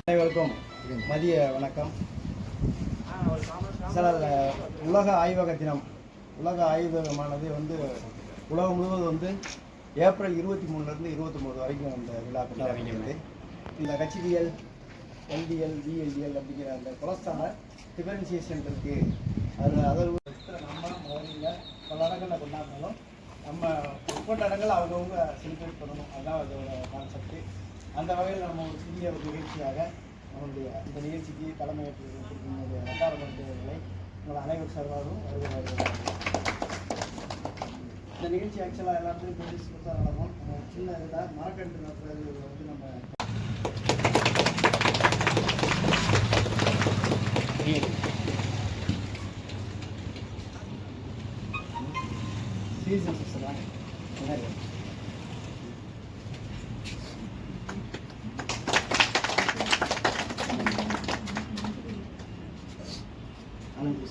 அனைவருக்கும் மதிய வணக்கம். சார், உலக ஆய்வக தினம், உலக ஆய்வகமானது உலகம் முழுவதும் ஏப்ரல் 23 29 வரைக்கும் அந்த விழா கொண்டாடப்படுகிறது. இந்த ஹெச்டிஎல், எல்டிஎல், விஎல்டிஎல் அப்படிங்கிற அந்த கொலஸ்ட்ரால டிஃபரன்சியேஷன் இருக்குது. அதை நம்ம பல இடங்களில் கொண்டாடினாலும் நம்ம உட்கொண்ட இடங்கள் அவங்கவுங்க செலிப்ரேட் பண்ணணும். அதுதான் அதோட கான்செப்ட். அந்த வகையில் நம்ம ஒரு சிறிய ஒரு நிகழ்ச்சியாக நம்மளுடைய இந்த நிகழ்ச்சிக்கு தலைமையேற்று என்னுடைய வட்டார மருத்துவர்களை உங்கள் அனைவர் சார்பாகவும் வருகிறார்கள். இந்த நிகழ்ச்சி ஆக்சுவலாக எல்லாத்துக்கும் பெரிய நடக்கும். நம்ம சின்ன இதில் மரக்கன்று நட்டுறது நம்ம சீசன் சொல்லுவாங்க.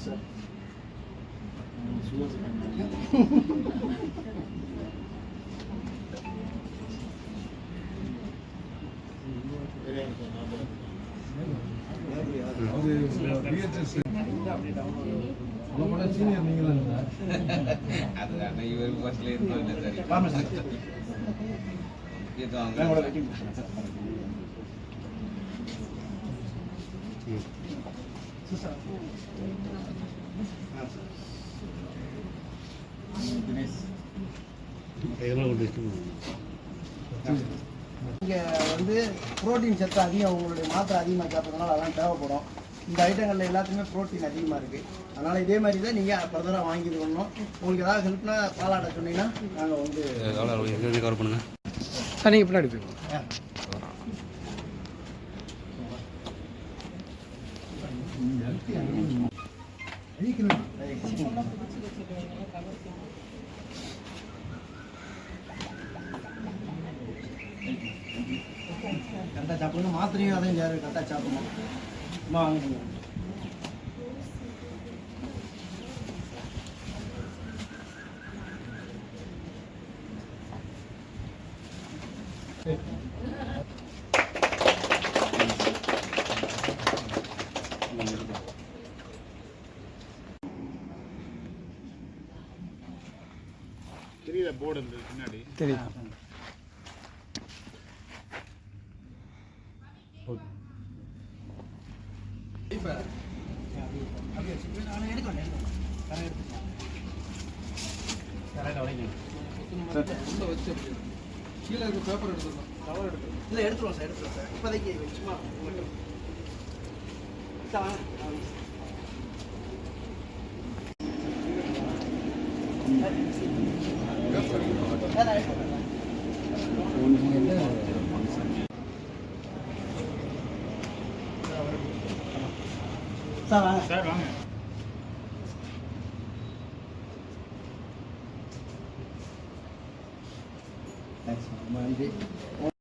சார் சீனியர் நீங்களும் இவர் இங்கே புரோட்டீன் சத்து அதிகம், உங்களுடைய மாத்திரை அதிகமாக சாப்பிட்றதுனால அதெல்லாம் தேவைப்படும். இந்த ஐட்டங்களில் எல்லாத்துக்குமே ப்ரோட்டீன் அதிகமாக இருக்குது. அதனால் இதே மாதிரி தான் நீங்கள் ஃபர்தராக வாங்கிட்டு வரணும். உங்களுக்கு ஏதாவது ஹெல்ப்னா பாலாட சொன்னீங்கன்னா நாங்கள் கவர் பண்ணுங்கள் சார். நீங்கள் பின்னாடி போயிருக்கோம். கரெக்டாக சாப்பிடணும். மாத்திரையும் அதையும் கரெக்டாக சாப்பிடணும். வாங்க தெரியல, போர்டு இருந்தது பின்னாடி தெரியும். கீழே இருக்க பேப்பர் எடுத்துருக்கோம், கவர் எடுத்துருக்கோம். இல்லை எடுத்துருவோம் சார், எடுத்துருவோம் சார். இப்போதைக்கு சும்மா சார் வாங்க சார் வாங்க. தேங்க்ஸ்.